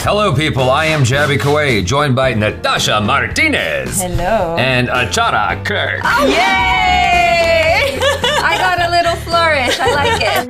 Hello, people. I am Jabby Kuwait, joined by Natasha Martinez. Hello. And Achara Kirk. Oh, yay! I got a little flourish. I like it.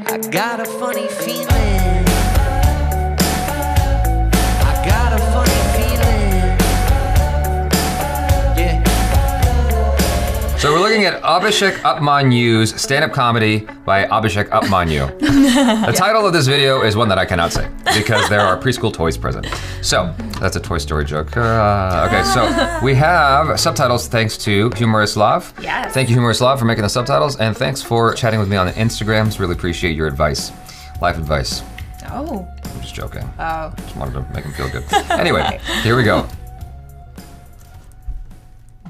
I got a funny feeling. I got a funny feeling. Yeah. So we're looking at Abhishek Upmanyu's stand-up comedy by Abhishek Upmanyu. The title of this video is one that I cannot say because there are preschool toys present. So that's a Toy Story joke. Okay, so we have subtitles thanks to Humorislav. Yes. Thank you, Humorislav, for making the subtitles, and thanks for chatting with me on the Instagrams. Really appreciate your advice, life advice. Oh. I'm just joking. Oh. Just wanted to make him feel good. Anyway, here we go.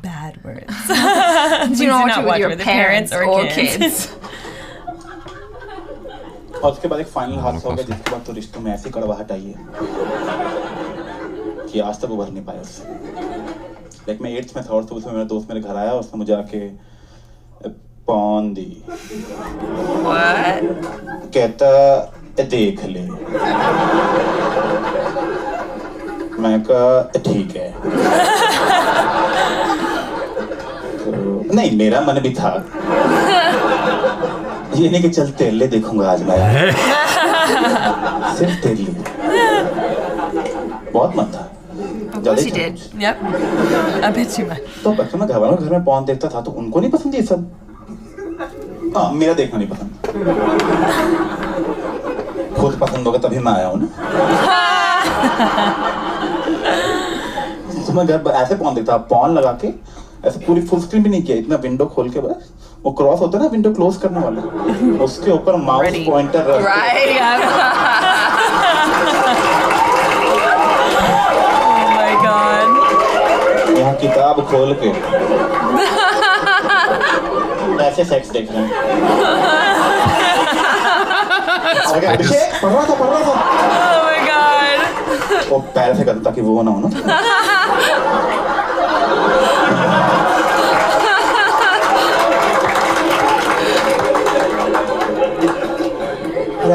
Bad words. Do you know what to do with your parents or kids? और उसके बाद एक final हादसा हो गया जिसके बाद तो रिश्तों में ऐसी कड़वाहट आई है कि आज तक उभर नहीं पाया उससे। लाइक मैं 8th में था और सुबह मेरा दोस्त मेरे घर आया और उसने मुझे आके पौन दी। कहता देख ले। मैं कहा ठीक है। नहीं मेरा मन भी था ये नहीं कि चल तेरे लिए देखूंगा आज मैं सिर्फ तेरे लिए बहुत मन था Of course you did. Yep. I bet you might. तो बचपन में घर में पॉर्न देखता था तो उनको नहीं पसंद ये सब हाँ मेरा देखना नहीं पसंद खुद पसंद होगा तभी मैं आया हूँ ना तो मैं घर ऐसे पॉर्न देखता पॉर्न लगा के ऐसे पूरी फुल स्क्रीन भी नहीं किया इतना विंडो खोल के बस वो क्रॉस होता है ना विंडो क्लोज करने वाला उसके ऊपर माउस पॉइंटर रख Oh my god. यहाँ किताब खोल के ऐसे सेक्स देख रहे हैं अभिषेक पढ़ रहा था Oh my god. वो पैर से करता कि वो ना हो ना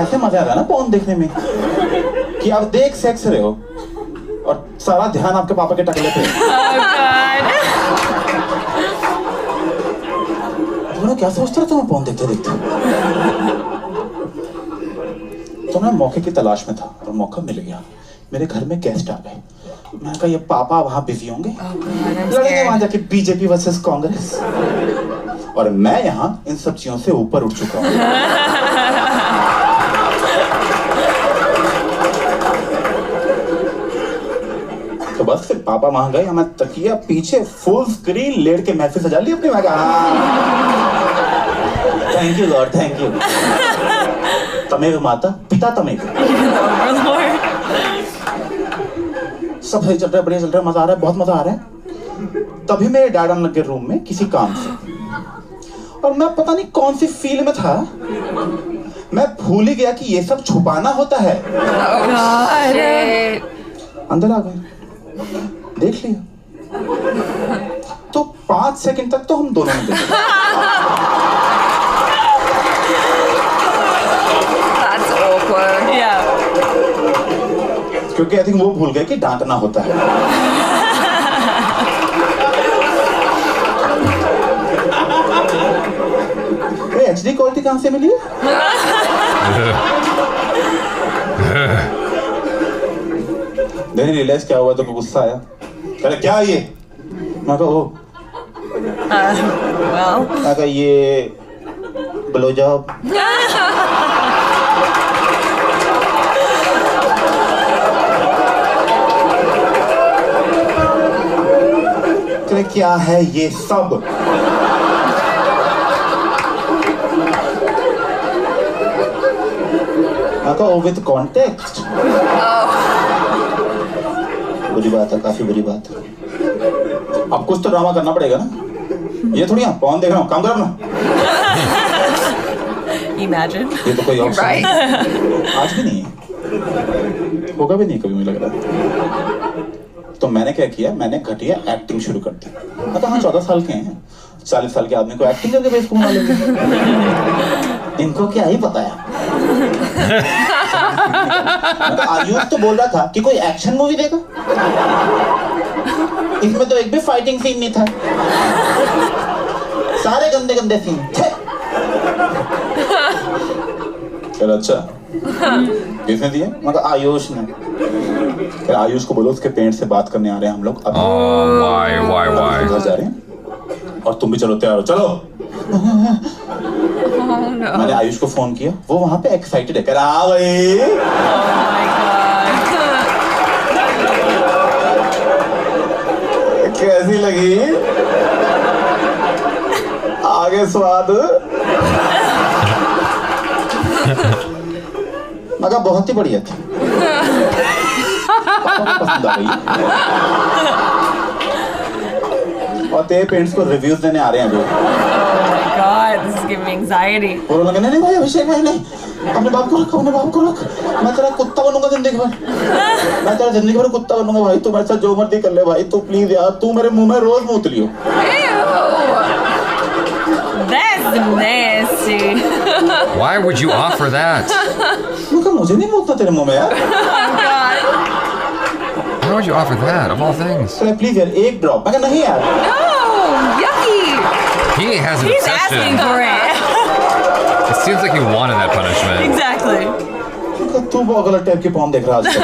ऐसे मजा आता है ना पॉर्न देखने में कि आप देख सेक्स रहे हो और सारा ध्यान आपके पापा के टकले पे तुमने क्या सोचते रहे मैं पॉर्न देखते देखते तो मैं मौके की तलाश में था और मौका मिल गया मेरे घर में गेस्ट आ गए मैंने कहा ये पापा वहां बिजी होंगे लड़ेंगे वहां जाके बीजेपी वर्सेस कांग्रेस और मैं यहाँ इन सब चीजों से ऊपर उठ चुका हूँ तो बस फिर पापा वहां गए मैं तकिया पीछे फुल स्क्रीन लेट के मैसेज सजा ली अपने मैं thank you Lord thank you तमेव माता पिता तमेव सब सही चल रहा है बढ़िया चल रहा है मजा आ रहा है बहुत मजा आ रहा है तभी मेरे डैड आने लगे रूम में किसी काम से और मैं पता नहीं कौन सी फील में था मैं भूल ही गया कि ये सब छुपाना होता है अंदर आ गए देख लिया तो 5 सेकंड तक तो हम दोनों ने देखा That's awkward. Yeah. क्योंकि आई थिंक वो भूल गए कि डांटना होता है HD क्वालिटी कहां से मिली नहीं रियलाइज क्या हुआ तो गुस्सा आया अरे क्या ये मैं कहा ओ मैं कहा ये ब्लो जॉब क्या है ये सब विद कॉन्टेक्स्ट बुरी बात है काफी बुरी बात है अब कुछ तो ड्रामा करना पड़ेगा ना ये थोड़ी आप पॉर्न देख रहा हूँ काम कर अपना Imagine. ये तो कोई ऑप्शन Right. आज भी नहीं है होगा भी नहीं कभी मुझे लग रहा तो मैंने क्या किया मैंने घटिया एक्टिंग शुरू कर दी मतलब हाँ 14 साल के हैं 40 साल के आदमी को एक्टिंग करके बेवकूफ बना लेंगे इनको क्या ही पता है था। आयुष तो बोल रहा था कि कोई एक्शन मूवी देगा, इसमें तो एक भी फाइटिंग सीन नहीं था, सारे गंदे गंदे सीन थे। चलो अच्छा, किसने दिए? मगर आयुष ने। फिर आयुष को बोलो उसके पेरेंट्स से बात करने आ रहे हैं हम लोग। Why? घर जा रहे हैं और तुम भी चलो, तैयार हो, चलो। मैंने आयुष को फोन किया, वो वहां पे एक्साइटेड है, कह रहा हाँ भाई। कैसी लगी आगे स्वाद? मगर बहुत ही बढ़िया थी, पापा को पसंद आ गई। और तेरे पेरेंट्स को रिव्यूज देने आ रहे हैं अभी। God, this is giving me anxiety. और वो लगे नहीं भाई अभिषेक भाई नहीं, अपने बाप को रख, अपने बाप को रख, मैं तेरा कुत्ता बनूंगा जिंदगी भर, मैं तेरा जिंदगी भर कुत्ता बनूंगा भाई, तू मेरे साथ जो मर्जी कर ले भाई, तू प्लीज यार, तू मेरे मुंह में रोज मूत लियो। That's nasty. Why would you offer that? मुझे नहीं मूतना तेरे मुंह में यार। Why would you offer that of all things? Please यार एक ड्रॉप। मैं नहीं यार। No, yucky. He has an He's asking obsession. for it. It seems like he wanted that punishment. Exactly. तू बहुत गलत टाइप की पॉर्न देख रहा है आजकल।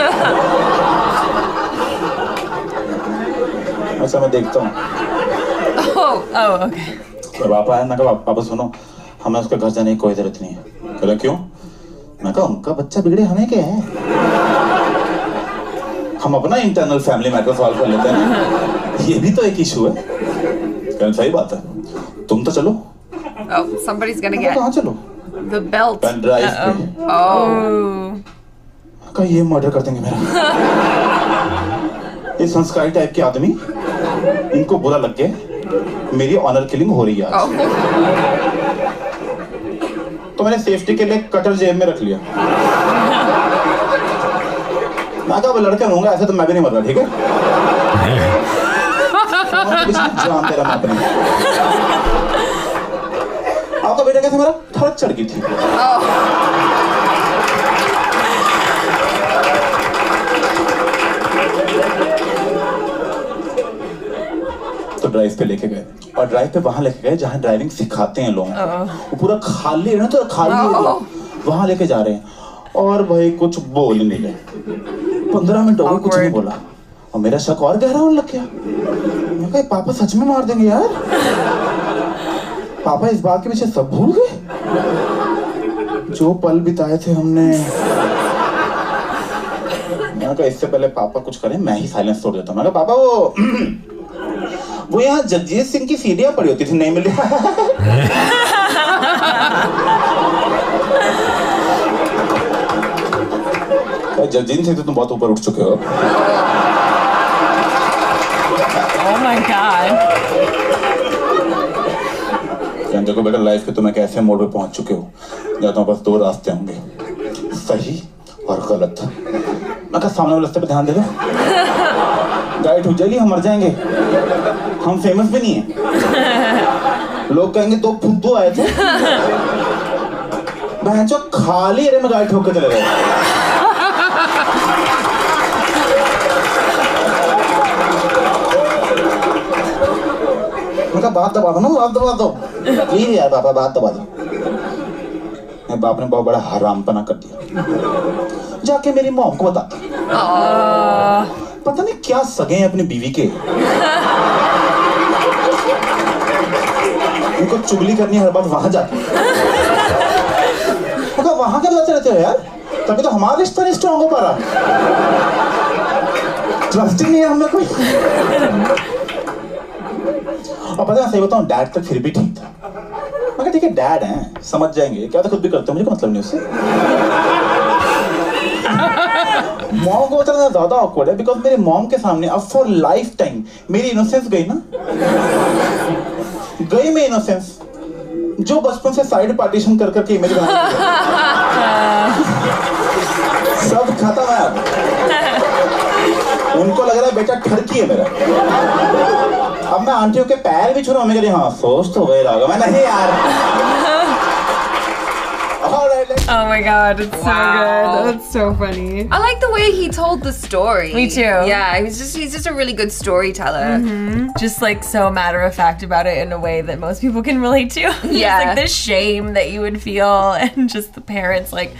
अच्छा मैं देखता हूँ। Oh, okay. तो पापा है ना, कहा पापा सुनो, हमें उसके घर जाने की कोई जरूरत नहीं है। कहला क्यों? मैं कहा उनका बच्चा बिगड़े हमें क्या है, हम अपना इंटरनल फैमिली मैटर सॉल्व कर लेते हैं, ये भी तो एक इशू है। कहना सही बात है, तुम तो चलो। Oh, somebody's gonna get कहाँ चलो? the belt. पेन ड्राइव पे। Oh. कहा ये मर्डर कर देंगे मेरा। ये संस्कारी टाइप के आदमी, इनको बुरा लग गया मेरी ऑनर किलिंग हो रही है आज। तो मैंने सेफ्टी के लिए कटर जेब में रख लिया। मैं कहा लड़के होंगे ऐसे तो मैं भी नहीं मर रहा, ठीक है? जान दे रहा मैं अपने। आपका बेटा कैसे मेरा थड़क चढ़ गई थी। तो ड्राइव पे लेके गए, और ड्राइव पे वहां लेके गए जहां ड्राइविंग सिखाते हैं लोगों को। वो पूरा खाली है ना, तो खाली वहां लेके जा रहे हैं, और भाई कुछ बोल नहीं रहे। 15 मिनट हो गए कुछ नहीं बोला, और मेरा शक और गहरा होने लग गया। मैं कहा पापा सच में मार देंगे यार, पापा इस बात के पीछे सब भूल गए जो पल बिताए थे हमने। मैंने कहा इससे पहले पापा कुछ करें मैं ही साइलेंस तोड़ देता हूँ। मैं कहा पापा वो यहाँ जगजीत सिंह की सीढ़ियां पड़ी होती थी, नहीं मिली। जगजीत सिंह तो तुम बहुत ऊपर उठ चुके हो। Oh my God. देखो बेटा लाइफ के तुम्हें कैसे मोड़ पे पहुंच चुके हो, जाता हूँ बस 2 रास्ते होंगे, सही और गलत। मैं कहा सामने वाले रास्ते पे ध्यान दे दो, गाड़ी ठुक जाएगी, हम मर जाएंगे, हम फेमस भी नहीं है, लोग कहेंगे तो फुद्दू आए थे, बहनचोद खाली एरिया में गाड़ी ठोक के चले गए। मैं कहा बात दबा दो ना, बात दबा दो प्लीज यार पापा, बात दबा दो। मेरे बाप ने बहुत बड़ा हरामपना कर दिया, जाके मेरी मॉम को बताती। पता नहीं क्या सगे हैं अपनी बीवी के, उनको चुगली करनी हर बार वहां जाती। मगर वहां क्या बताते रहते हो यार, तभी तो हमारा रिश्ता नहीं स्ट्रॉन्ग हो पा रहा, ट्रस्ट ही नहीं है हमें कोई। और पता है सही बताऊं, डैड तक फिर भी ठीक था। मगर ठीक है डैड हैं, समझ जाएंगे, क्या तो खुद भी करते हैं, मुझे मतलब नहीं उससे। मॉम को उतना ज्यादा ऑकवर्ड है, बिकॉज मेरे मॉम के सामने अब फॉर लाइफ टाइम मेरी इनोसेंस गई ना, गई मैं इनोसेंस जो बचपन से साइड पार्टीशन कर करके इमेज बना सब खत्म है अब। उनको लग रहा है बेटा ठरकी है मेरा। अब मैं आंटियों के पैर भी छू रहा हूँ, मैं कह रही हाँ सोच तो वही रहा, मैं नहीं यार। Oh my god, it's so good. That's so funny. I like the way he told the story. Me too. Yeah, he's just a really good storyteller. Just like so matter of fact about it in a way that most people can relate to. Just Yeah. like the shame that you would feel and just the parents like,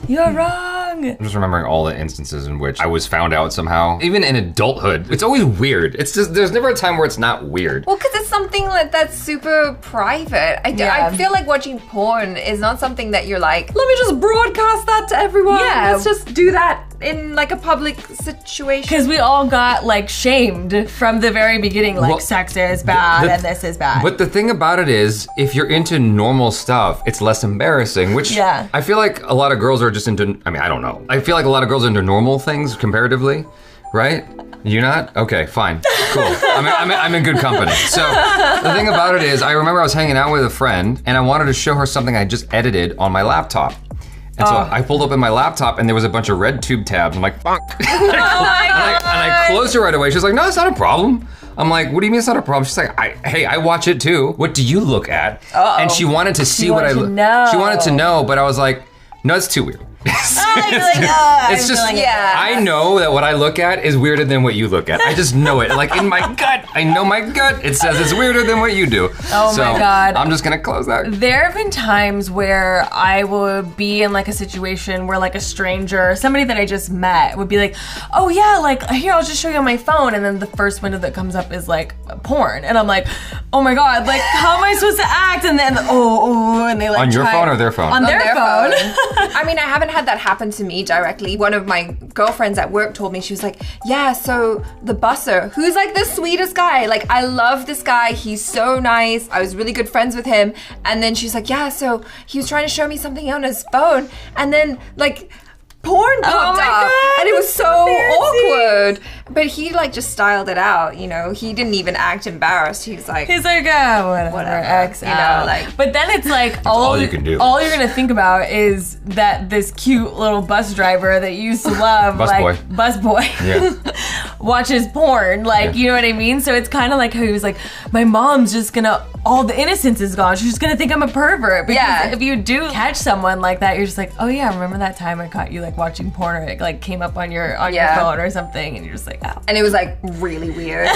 you're wrong. I'm just remembering all the instances in which I was found out somehow. Even in adulthood, it's always weird. It's just, there's never a time where it's not weird. Well, because it's something that's super private. Yeah. I feel like watching porn is not something that you're like, let me just broadcast that to everyone. Yeah. Let's just do that in like a public situation. Because we all got like shamed from the very beginning, like Well, sex is bad and this is bad. But the thing about it is, if you're into normal stuff, it's less embarrassing, which Yeah. I feel like a lot of girls are just into, I mean, I don't know. I feel like a lot of girls are into normal things comparatively, right? You not? Okay, fine, cool. I'm in good company. So the thing about it is, I remember I was hanging out with a friend and I wanted to show her something I just edited on my laptop. And so I pulled up in my laptop and there was a bunch of red tube tabs. I'm like, bonk. Oh my god. And I closed it right away. She's like, no, it's not a problem. I'm like, what do you mean it's not a problem? She's like, hey, I watch it too. What do you look at? And she wanted to see what I wanted to know. She wanted to know, but I was like, no, it's too weird. It's just, I know that what I look at is weirder than what you look at. I just know it. Like in my gut, I know my gut. It says it's weirder than what you do. Oh so my god. I'm just gonna close that. There have been times where I would be in like a situation where like a stranger, somebody that I just met would be like, oh yeah, like here, I'll just show you on my phone. And then the first window that comes up is like porn. And I'm like, oh my god, like how am I supposed to act? And then, and they like On your phone or their phone? On their phone. I mean, I haven't had that happen to me directly. One of my girlfriends at work told me, she was like, yeah, so the busser, who's like the sweetest guy. Like, I love this guy. He's so nice. I was really good friends with him. And then she's like, yeah, so he was trying to show me something on his phone. And then like, porn popped up, God, and it was so embarrassing. awkward. But he like just styled it out, you know. He didn't even act embarrassed. He's like, Whatever, X, you know, like. But then it's like all you can do. All you're gonna think about is that this cute little bus driver that you used to love, bus boy, Yeah. watches porn. Like, you know what I mean? So it's kind of like how he was like, my mom's just gonna, all the innocence is gone. She's just gonna think I'm a pervert. Because if you do catch someone like that, you're just like, oh yeah, remember that time I caught you like watching porn, or it like came up on your phone or something, and you're just like, oh. And it was like really weird.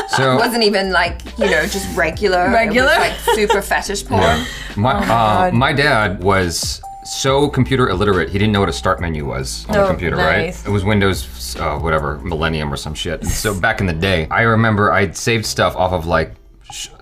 So It wasn't even like, you know, just regular. Regular? It was like super fetish porn. yeah. My dad was so computer illiterate, he didn't know what a start menu was on the computer, nice. right? It was Windows, whatever, Millennium or some shit. And so back in the day, I remember I'd saved stuff off of like,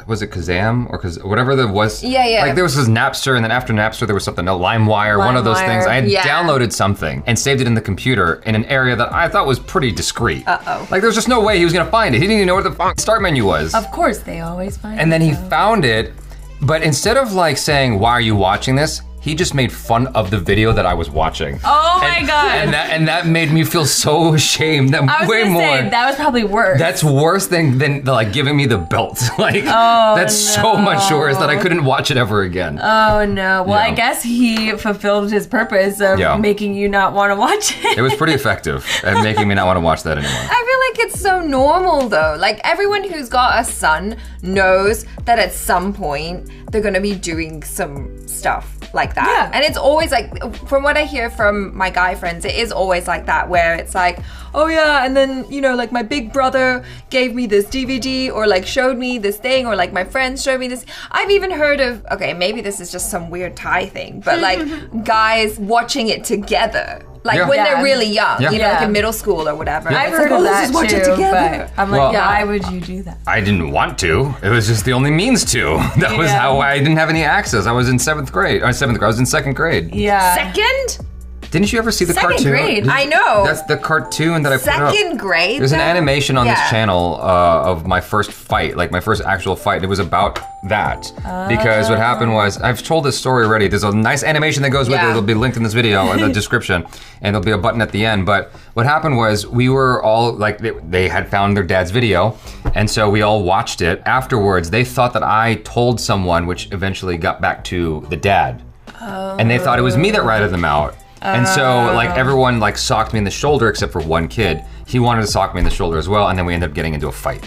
was it Kazam or whatever there was? Yeah, yeah. Like there was this Napster, and then after Napster there was something else, LimeWire, one of those things. I had downloaded something and saved it in the computer in an area that I thought was pretty discreet. Like there's just no way he was gonna find it. He didn't even know what the start menu was. Of course, they always find it. And then he though. found it, but instead of like saying, why are you watching this? He just made fun of the video that I was watching. Oh my god. And that made me feel so ashamed. That I was way gonna more. say, that was probably worse. That's worse than like giving me the belt. Like that's so much worse that I couldn't watch it ever again. Oh no. Well, Yeah. I guess he fulfilled his purpose of making you not want to watch it. It was pretty effective at making me not want to watch that anymore. I feel like it's so normal though. Like everyone who's got a son knows that at some point they're gonna be doing some stuff like that. Yeah. And it's always like, from what I hear from my guy friends, it is always like that, where it's like, oh yeah, and then, you know, like my big brother gave me this DVD, or like showed me this thing, or like my friends showed me this. I've even heard of, okay, maybe this is just some weird Thai thing, but like guys watching it together. Like when they're really young, you know, like in middle school or whatever. I've It's heard like, of oh, that let's just watch it too, together. but I'm like, Well, why would you do that? I didn't want to. It was just the only means to. That was how I didn't have any access. I was in 7th grade. I was in 2nd grade. Yeah. Second? Didn't you ever see the Second cartoon? grade. I know. That's the cartoon that I put up. Second grade? There's an though? animation on Yeah. this channel of my first fight, like my first actual fight. It was about that. Because what happened was, I've told this story already. There's a nice animation that goes with it. It'll be linked in this video in the description. And there'll be a button at the end. But what happened was, we were all, like, they had found their dad's video. And so we all watched it. Afterwards, they thought that I told someone, which eventually got back to the dad. And they thought it was me that ratted them out. And so, like, everyone, like, socked me in the shoulder except for one kid. He wanted to sock me in the shoulder as well, and then we ended up getting into a fight.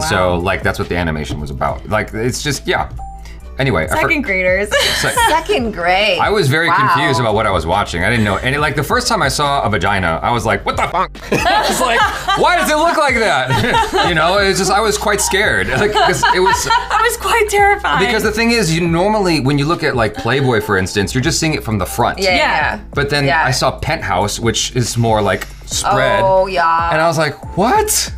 So, like, that's what the animation was about. Like, it's just, anyway. Second graders. Second grade. I was very Wow. confused about what I was watching. I didn't know. And like the first time I saw a vagina, I was like, what the fuck? I was like, why does it look like that? You know, it's just, I was quite scared. Like, 'cause it was. I was quite terrified. Because the thing is, you normally, when you look at like Playboy, for instance, you're just seeing it from the front. Yeah. But then Yeah. I saw Penthouse, which is more like spread. Oh, yeah. And I was like, what?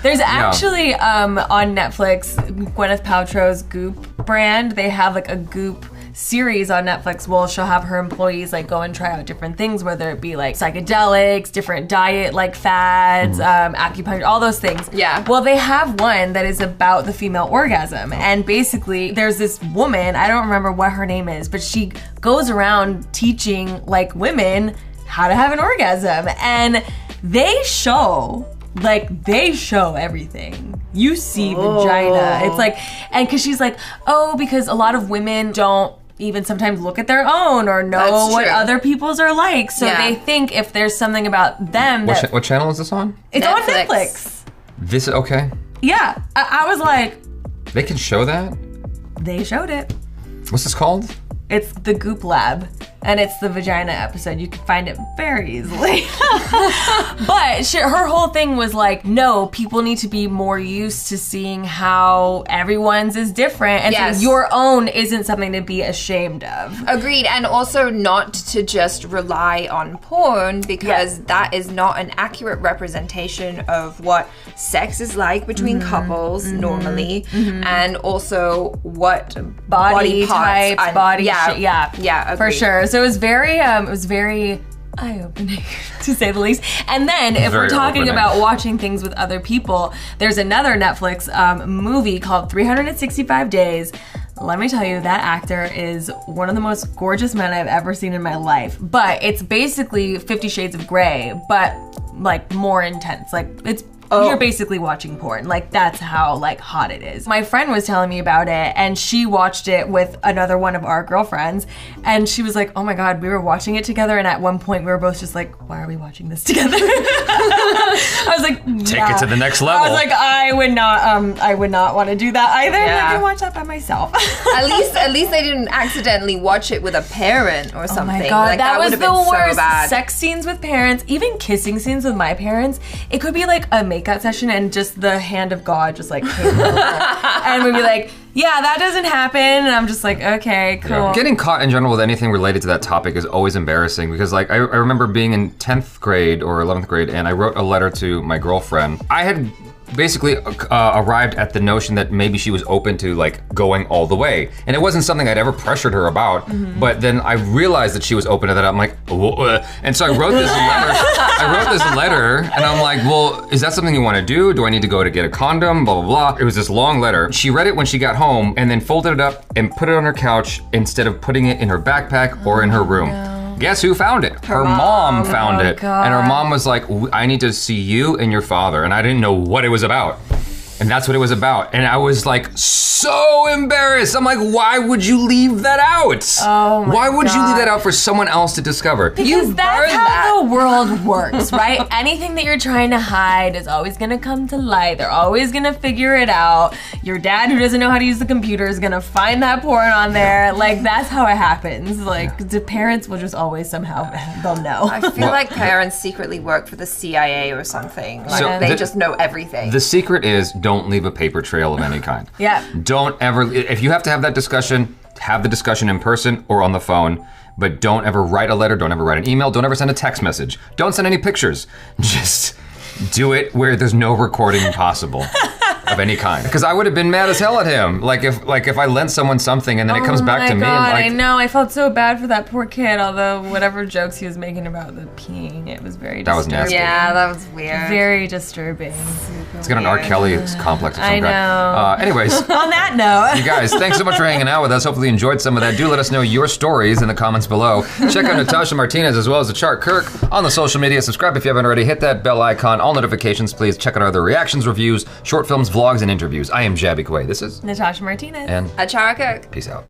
There's actually on Netflix, Gwyneth Paltrow's Goop brand, they have like a Goop series on Netflix. Well, she'll have her employees like go and try out different things, whether it be like psychedelics, different diet like fads, acupuncture, all those things. Yeah. Well, they have one that is about the female orgasm, and basically there's this woman, I don't remember what her name is, but she goes around teaching like women how to have an orgasm, and they show everything. You see vagina. It's like, and cause she's like, oh, because a lot of women don't even sometimes look at their own or know That's what true. other people's are like. So Yeah. they think if there's something about them that What channel is this on? it's on Netflix. Netflix. This, okay. Yeah. I was like, They can show that? they showed it. What's this called? It's the Goop Lab, and it's the vagina episode. You can find it very easily. But her whole thing was like, no, people need to be more used to seeing how everyone's is different, and Yes. so your own isn't something to be ashamed of. Agreed, and also not to just rely on porn, because that is not an accurate representation of what sex is like between couples normally, and also what Body parts types, and- body yeah, shape, yeah, yeah, for agreed. sure. So it was very eye-opening, to say the least. And then, if Very we're talking opening. about watching things with other people, there's another Netflix movie called 365 Days. Let me tell you, that actor is one of the most gorgeous men I've ever seen in my life. But it's basically 50 Shades of Grey, but like more intense. Like it's you're basically watching porn. Like that's how like hot it is. My friend was telling me about it, and she watched it with another one of our girlfriends, and she was like, oh my god, we were watching it together, and at one point we were both just like, why are we watching this together? I was like, Take it to the next level. I was like, I would not want to do that either. Yeah. I can watch that by myself. At least they didn't accidentally watch it with a parent or something. Oh my god, Like, that was would've the been worst. So bad. Sex scenes with parents, even kissing scenes with my parents. It could be like a makeout session and just the hand of God just like came over. And we'd be like, yeah, that doesn't happen. And I'm just like, okay, cool. Getting caught in general with anything related to that topic is always embarrassing because like I remember being in 10th grade or 11th grade and I wrote a letter to my girlfriend. I had basically arrived at the notion that maybe she was open to like going all the way. And it wasn't something I'd ever pressured her about, but then I realized that she was open to that. I'm like, and so I wrote this letter and I'm like, well, is that something you want to do? Do I need to go to get a condom? Blah, blah, blah. It was this long letter. She read it when she got home and then folded it up and put it on her couch instead of putting it in her backpack or in her room. Guess who found it? Her mom found it. God. And her mom was like, I need to see you and your father. And I didn't know what it was about. And that's what it was about. And I was like so embarrassed. I'm like, why would you leave that out? Oh my Why would you leave God. that out for someone else to discover? Because that's burned how that. the world works, right? Anything that you're trying to hide is always gonna come to light. They're always gonna figure it out. Your dad, who doesn't know how to use the computer, is gonna find that porn on there. Like, that's how it happens. Like, the parents will just always somehow, they'll know. I feel like parents secretly work for the CIA or something. Like So they the- just know everything. The secret is don't leave a paper trail of any kind. Yeah. Don't ever, if you have to have that discussion, have the discussion in person or on the phone, but don't ever write a letter, don't ever write an email, don't ever send a text message. Don't send any pictures. Just do it where there's no recording possible of any kind. Because I would have been mad as hell at him. Like if I lent someone something and then it comes back to me Oh my and God, like, I know. I felt so bad for that poor kid. Although whatever jokes he was making about the peeing, it was very That was disturbing. nasty. yeah, that was weird. Very disturbing. it's got an R. Kelly complex of some I kind. know. Anyways. On that note, You guys, thanks so much for hanging out with us. Hopefully you enjoyed some of that. Do let us know your stories in the comments below. Check out Natasha Martinez as well as the Chart Kirk on the social media. Subscribe if you haven't already. Hit that bell icon. All notifications, please. Check out our other reactions, reviews, short films, vlogs, and interviews. I am Jabby Kway. This is Natasha Martinez. and Achara Cook. peace out.